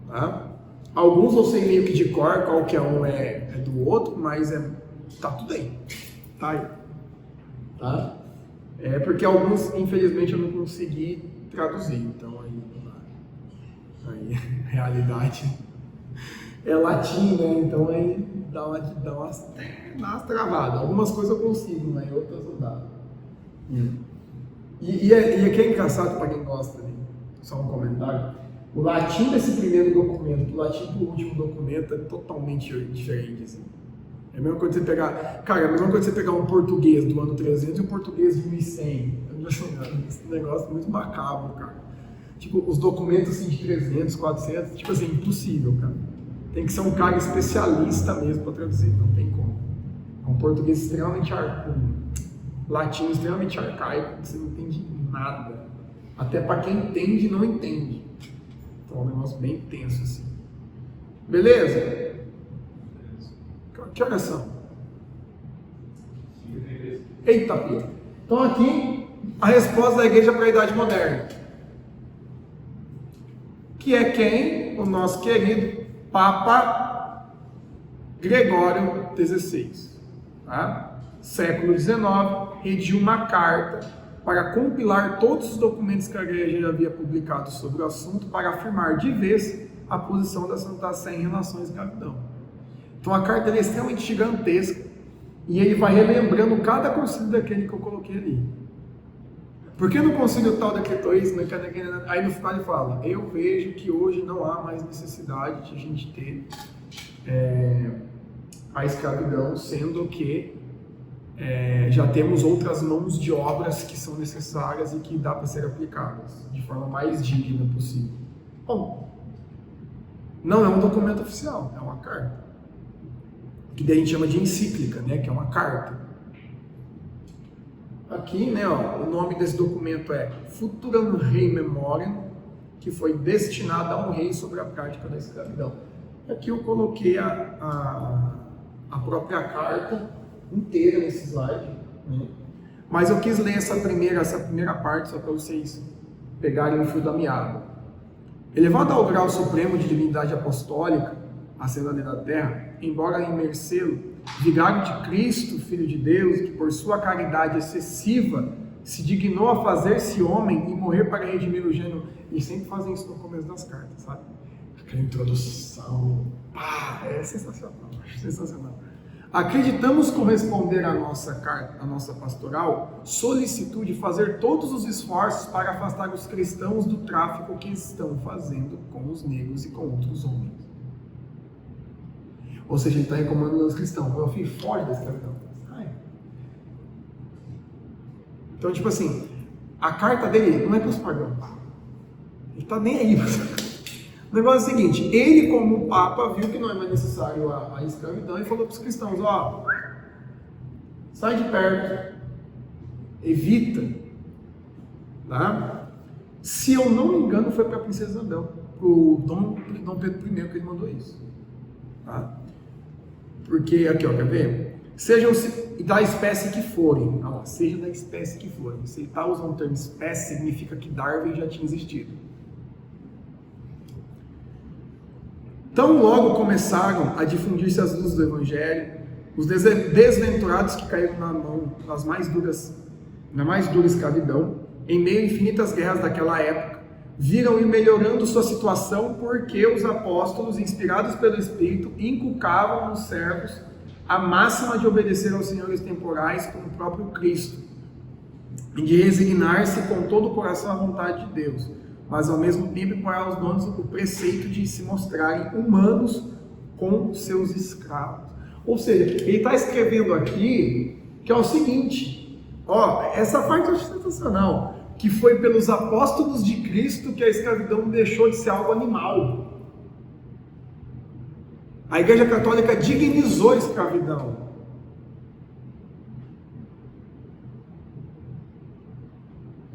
Tá? Alguns eu sei meio que de cor, qualquer um é do outro, mas tá tudo aí. Tá aí. Tá? É porque alguns, infelizmente, eu não consegui traduzir. Então aí realidade é latim, né? Então aí dá umas travadas. Algumas coisas eu consigo, mas outras não dá. E aqui é engraçado para quem gosta, né? Só um comentário. O latim desse primeiro documento, o latim do último documento é totalmente diferente. Assim. É a mesma coisa você pegar. Cara, é a mesma coisa você pegar um português do ano 300 e um português de 1100. Esse negócio é muito macabro, cara. Tipo, os documentos assim de 300, 400, tipo assim, impossível, cara. Tem que ser um cara especialista mesmo para traduzir, não tem como. É um português extremamente latim extremamente arcaico, você não entende nada. Até para quem entende, não entende. Então é um negócio bem tenso assim. Beleza? Que horas são? Eita, pia. Então aqui, a resposta da igreja para a Idade Moderna. Que é quem? O nosso querido Papa Gregório XVI. Tá? Século XIX, redigiu uma carta para compilar todos os documentos que a igreja já havia publicado sobre o assunto para afirmar de vez a posição da Santa Sé em relação à escravidão. Então a carta é extremamente gigantesca e ele vai relembrando cada concílio daquele que eu coloquei ali. Porque no concílio tal decretou isso, aí no final ele fala, eu vejo que hoje não há mais necessidade de a gente ter a escravidão, sendo que já temos outras mãos de obras que são necessárias e que dá para ser aplicadas de forma mais digna possível. Bom, não é um documento oficial, é uma carta. Que daí a gente chama de encíclica, né, que é uma carta. Aqui, né, o nome desse documento é Futuram Rei Memoriam, que foi destinado a um rei sobre a prática da escravidão. Aqui eu coloquei a própria carta inteira nesse slide, né? Mas eu quis ler essa primeira parte só para vocês pegarem o fio da meada. Elevado ao grau supremo de divindade apostólica, ascendendo da terra, embora em mercê-lo, vigário de Cristo, Filho de Deus, que por sua caridade excessiva se dignou a fazer-se homem e morrer para redimir o gênero. E sempre fazem isso no começo das cartas, sabe? Aquela introdução, é sensacional, acho sensacional. Acreditamos corresponder à nossa carta, à nossa pastoral, solicitude fazer todos os esforços para afastar os cristãos do tráfico que estão fazendo com os negros e com outros homens. Ou seja, ele está recomendando os cristãos, meu filho, foge da escravidão. Então, tipo assim, a carta dele não é para os pagãos. Ele está nem aí. O negócio é o seguinte, ele como Papa viu que não é mais necessário a escravidão e falou para os cristãos, sai de perto, evita, tá? Se eu não me engano foi para a princesa Isabel, para o Dom Pedro I que ele mandou isso, tá? Porque aqui, quer ver? Sejam da espécie que forem, seja da espécie que forem, se ele está usando o termo espécie, significa que Darwin já tinha existido. Tão logo começaram a difundir-se as luzes do Evangelho, os desventurados que caíram na mais dura escravidão, em meio a infinitas guerras daquela época, viram ir melhorando sua situação porque os apóstolos, inspirados pelo Espírito, inculcavam nos servos a máxima de obedecer aos senhores temporais como o próprio Cristo, e de resignar-se com todo o coração à vontade de Deus, mas ao mesmo tempo impor aos donos o preceito de se mostrarem humanos com seus escravos. Ou seja, ele está escrevendo aqui que é o seguinte, essa parte eu acho sensacional, que foi pelos apóstolos de Cristo que a escravidão deixou de ser algo animal. A Igreja Católica dignizou a escravidão.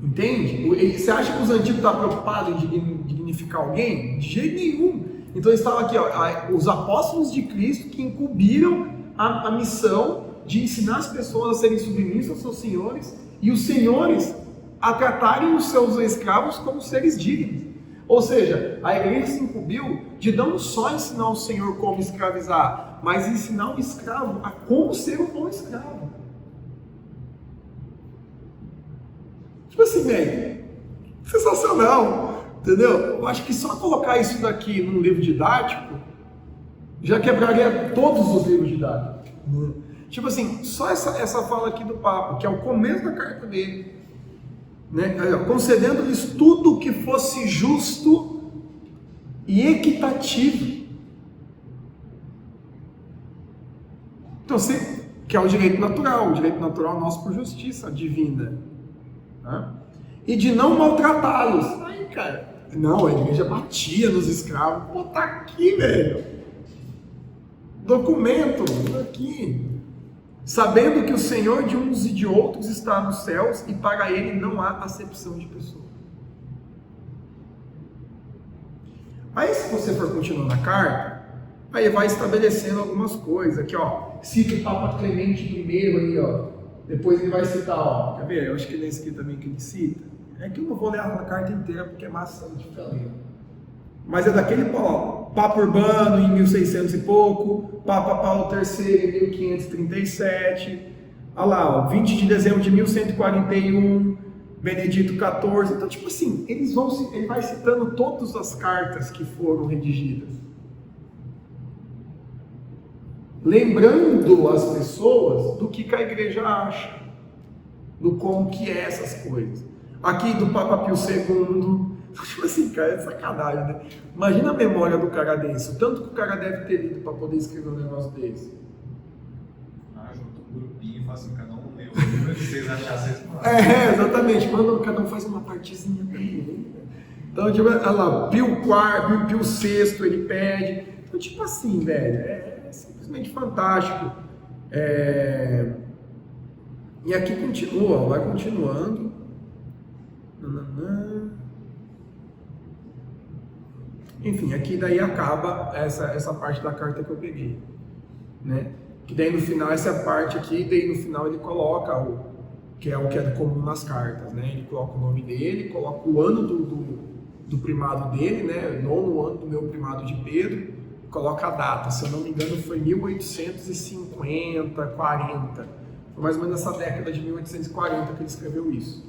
Entende? Você acha que os antigos estavam preocupados em dignificar alguém? De jeito nenhum. Então eles estavam aqui, ó, os apóstolos de Cristo que incumbiram a missão de ensinar as pessoas a serem submissas aos seus senhores e os senhores a tratarem os seus escravos como seres dignos. Ou seja, a igreja se incumbiu de não só ensinar o senhor como escravizar, mas ensinar o escravo a como ser um bom escravo. Tipo assim, velho, sensacional, entendeu? Eu acho que só colocar isso daqui num livro didático já quebraria todos os livros didáticos. Tipo assim, só essa fala aqui do Papa, que é o começo da carta dele, né? Concedendo-lhes tudo que fosse justo e equitativo. Então, que é o direito natural nosso por justiça divina. Né? E de não maltratá-los. Aí, cara, não, a igreja batia nos escravos. Pô, tá aqui, velho. Documento, aqui. Sabendo que o Senhor de uns e de outros está nos céus e para ele não há acepção de pessoa. Aí, se você for continuando a carta, aí vai estabelecendo algumas coisas. Aqui, ó, cita o Papa Clemente I aí, ó. Depois ele vai citar, ó. Quer ver? Eu acho que ele é escrito também que ele cita. É que eu não vou ler a carta inteira porque é massa de ficar lendo. Mas é daquele, ó, Papa Urbano em 1600 e pouco, Papa Paulo III em 1537, olha lá, ó, 20 de dezembro de 1141, Benedito XIV. Então, tipo assim, ele vai citando todas as cartas que foram redigidas. Lembrando as pessoas do que a igreja acha, do como que é essas coisas. Aqui do Papa Pio II. Tipo assim, cara, é sacanagem, né? Imagina a memória do cara desse, o tanto que o cara deve ter lido para poder escrever um negócio desse. Junto um grupinho e fala assim, cada um leu o que vocês achassem. Exatamente, quando cada um faz uma partezinha também. Então, tipo, olha lá, Pio IV, Pio VI, ele pede. Então, tipo assim, velho, é simplesmente fantástico. E aqui continua, vai continuando. Enfim, aqui daí acaba essa parte da carta que eu peguei, né? Que daí no final, essa parte aqui, daí no final ele coloca o que é comum nas cartas, né? Ele coloca o nome dele, coloca o ano do primado dele, né? 9º ano do meu primado de Pedro, coloca a data, se eu não me engano foi 1850, 40, foi mais ou menos nessa década de 1840 que ele escreveu isso.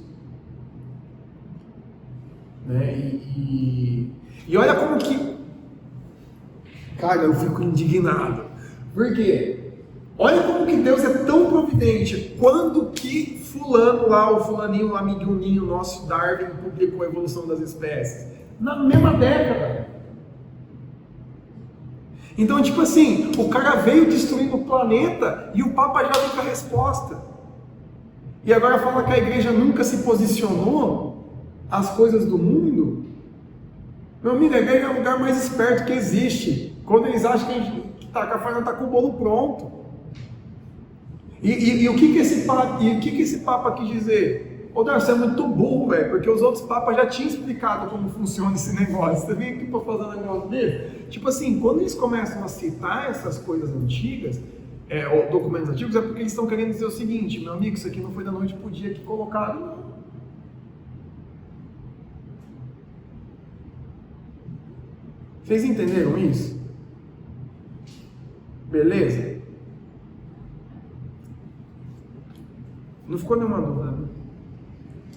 Né? E olha como que, cara, eu fico indignado. Por quê? Olha como que Deus é tão providente. Quando que fulano lá, o fulaninho lá, amiguinho nosso, Darwin, publicou a evolução das espécies? Na mesma década. Então, tipo assim, o cara veio destruindo o planeta e o Papa já deu a resposta. E agora fala que a igreja nunca se posicionou às coisas do mundo. Meu amigo, a igreja é o lugar mais esperto que existe. Quando eles acham que a farinha está com o bolo pronto. E o que esse Papa quis dizer? Ô Darcy, você é muito burro, velho, porque os outros papas já tinham explicado como funciona esse negócio. Você vem aqui para fazer um negócio dele? Tipo assim, quando eles começam a citar essas coisas antigas, ou documentos antigos, é porque eles estão querendo dizer o seguinte: meu amigo, isso aqui não foi da noite pro dia que colocaram, não. Vocês entenderam isso? Beleza? Não ficou nenhuma dúvida, né?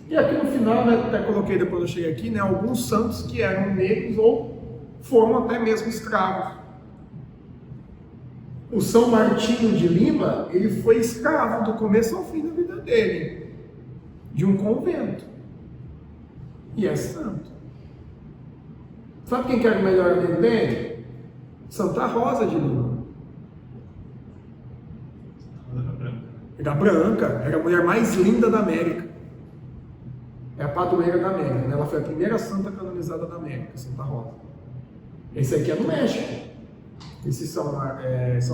E aqui no final, né, até coloquei depois eu cheguei aqui, né, alguns santos que eram negros ou foram até mesmo escravos. O São Martinho de Lima, ele foi escravo do começo ao fim da vida dele, de um convento. E é santo. Sabe quem que era o melhor amigo dele? Santa Rosa de Lima. Era branca, era a mulher mais linda da América. é a padroeira da América, né? Ela foi a primeira santa canonizada da América, Santa Rosa. Esse aqui é no México, esse São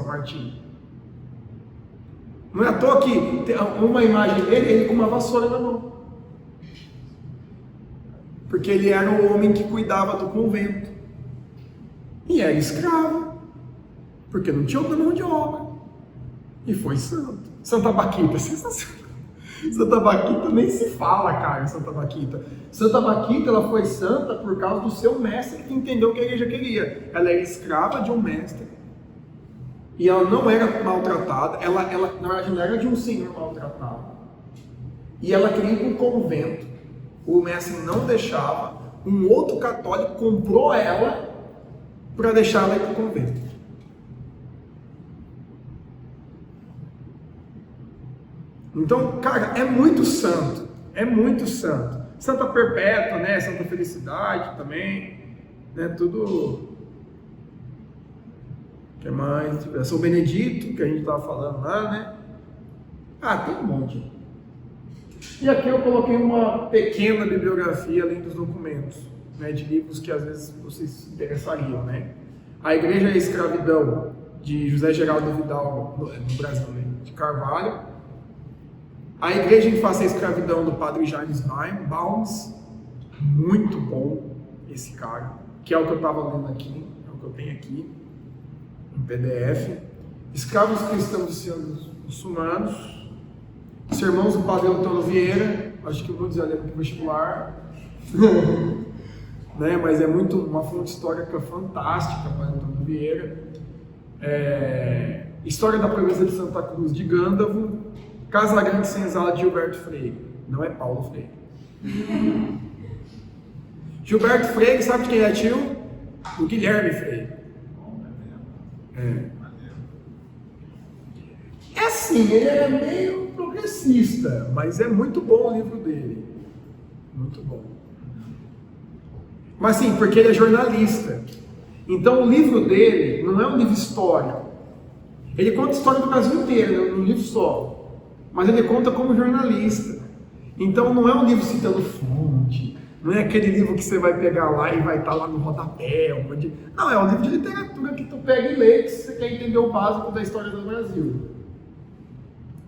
Martim. Não é à toa que tem uma imagem dele, ele com uma vassoura na mão. Porque ele era o homem que cuidava do convento. E era escravo. Porque não tinha outra mão de obra. E foi santo. Santa Baquita, sensacional. Santa Baquita nem se fala, cara, Santa Baquita. Santa Baquita, ela foi santa por causa do seu mestre que entendeu o que a igreja queria. Ela era escrava de um mestre. E ela não era maltratada. Ela na verdade, não era de um senhor maltratado. E ela queria ir para um convento. O mestre não deixava. Um outro católico comprou ela para deixar ela ir para o convento. Então, cara, é muito santo. É muito santo. Santa Perpétua, né? Santa Felicidade também. Né? Tudo. O que mais? São Benedito, que a gente estava falando lá, né? Ah, tem um monte. E aqui eu coloquei uma pequena bibliografia além dos documentos, né, de livros que às vezes vocês se interessariam, né? A Igreja e a Escravidão, de José Geraldo Vidal, no Brasil, né, de Carvalho. A Igreja em Face à Escravidão, do Padre James Balmes, muito bom esse cara, que é o que eu estava lendo aqui, é o que eu tenho aqui, em PDF. Escravos Cristãos e Senhores Muçulmanos, Sermões do Padre Antônio Vieira, acho que muitos já leram para o vestibular, né? Mas é muito uma fonte histórica fantástica, Padre Antônio Vieira. História da Província de Santa Cruz de Gândavo, Casa Grande Senzala de Gilberto Freire, não é Paulo Freire. Gilberto Freire, sabe de quem é tio? O Guilherme Freire. É assim, ele é meio progressista, mas é muito bom o livro dele. Muito bom. Mas sim, porque ele é jornalista. Então o livro dele não é um livro histórico. Ele conta a história do Brasil inteiro, num livro só. Mas ele conta como jornalista. Então não é um livro citando fonte. Não é aquele livro que você vai pegar lá e vai estar lá no rodapé. Não, é um livro de literatura que tu pega e lê se você quer entender o básico da história do Brasil.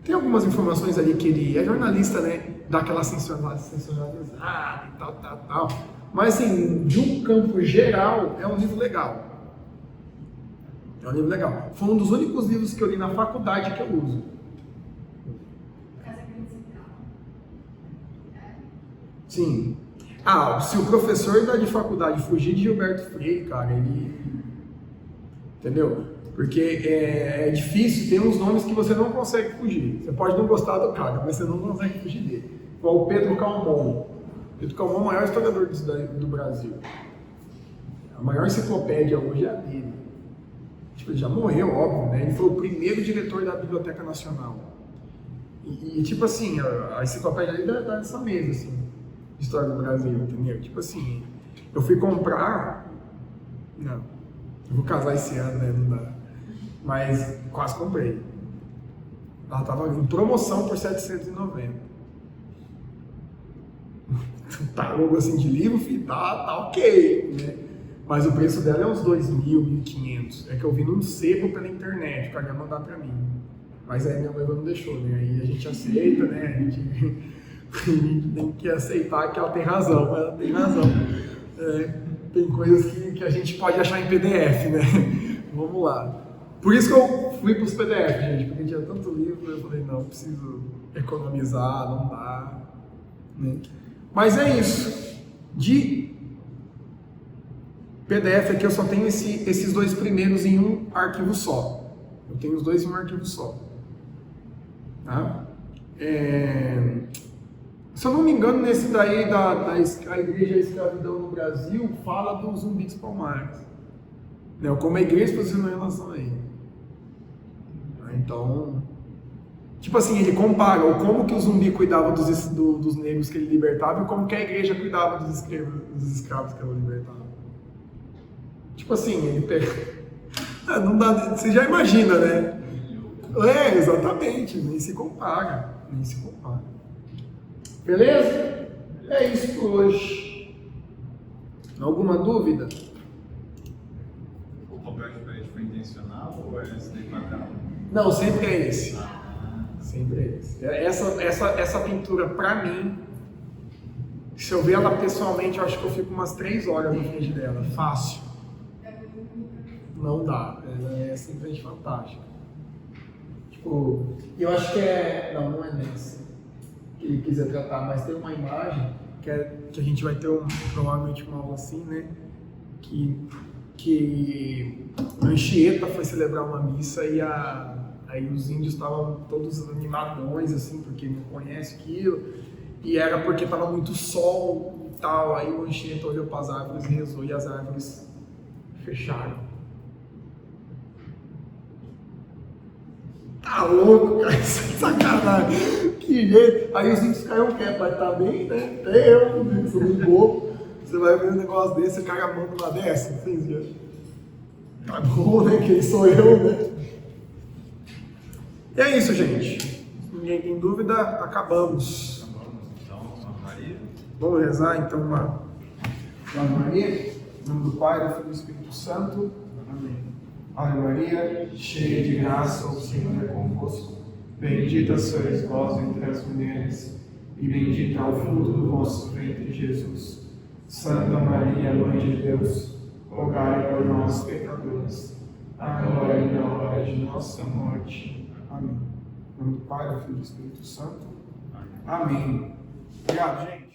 Tem algumas informações ali que ele é jornalista, né? Dá aquela sensacionalizada e tal. Mas assim, de um campo geral, é um livro legal. É um livro legal. Foi um dos únicos livros que eu li na faculdade que eu uso. Casa Grande Central. Sim. Se o professor da de faculdade fugir de Gilberto Freire, cara, ele... Entendeu? Porque é difícil, tem uns nomes que você não consegue fugir. Você pode não gostar do cara, mas você não consegue fugir dele. Igual o Pedro Calmon. Pedro Calmon é o maior historiador do Brasil. A maior enciclopédia hoje é a dele. Tipo, ele já morreu, óbvio, né? Ele foi o primeiro diretor da Biblioteca Nacional. E tipo assim, a enciclopédia dele dá nessa mesa, assim, de história do Brasil, entendeu? Tipo assim, eu fui comprar... Não, eu vou casar esse ano, né? Não dá. Mas quase comprei. Ela estava em promoção por R$790. Tá logo assim de livro, filho, tá ok, né? Mas o preço dela é uns 2.000, 1.500. É que eu vi num sebo pela internet, o cara ia mandar pra mim. Mas aí minha noiva não deixou, né? Aí a gente aceita, né? A gente tem que aceitar que ela tem razão, ela tem razão. Tem coisas que a gente pode achar em PDF, né? Vamos lá. Por isso que eu fui para os PDF, gente, porque tinha tanto livro, eu falei, não, preciso economizar, não dá. Né? Mas é isso. De PDF aqui eu só tenho esses dois primeiros em um arquivo só. Eu tenho os dois em um arquivo só. Tá? Se eu não me engano, nesse daí da Igreja e a Escravidão no Brasil, fala do Zumbi dos Palmares. Né? Como a igreja se posicionou em relação a ele. Então, tipo assim, ele compara o como que o zumbi cuidava dos negros que ele libertava e como que a igreja cuidava dos escravos que ela libertava. Tipo assim, ele pega... não dá, você já imagina, né? Exatamente, nem se compara. Beleza? É isso por hoje. Alguma dúvida? O papel diferente foi intencional ou é esse daí padrão? Não, sempre é esse. Ah, Sempre é esse. Essa pintura, pra mim, se eu ver ela pessoalmente, eu acho que eu fico umas 3 horas na frente dela. Fácil. Não dá. Ela é simplesmente fantástica. Tipo, eu acho que é. Não, não é nessa que ele quiser tratar, mas tem uma imagem que a gente vai ter provavelmente uma aula assim, né? Que Anchieta foi celebrar uma missa e aí os índios estavam todos animadões, assim, porque não conhece aquilo, e era porque estava muito sol e tal. Aí o Anchieta olhou para as árvores, rezou e as árvores fecharam. Tá louco, cara, isso é sacanagem. Que jeito. Aí os índios ficaram quietos, mas tá bem, né? Até eu, sou meio bobo. Você vai ver um negócio desse, o cara manda uma dessa, assim, tá bom, né? Quem sou eu, né? E é isso, gente. Ninguém tem dúvida, acabamos. então, Ave Maria. Vamos rezar então uma Ave Maria, em nome do Pai, do Filho e do Espírito Santo. Amém. Ave Maria, cheia de graça, o Senhor é convosco. Bendita sois vós entre as mulheres, e bendito é o fruto do vosso ventre, Jesus. Santa Maria, Mãe de Deus, rogai por nós, pecadores, agora e na hora de nossa morte. Amém. Em nome do Pai, do Filho e do Espírito Santo. Amém. Obrigado, gente.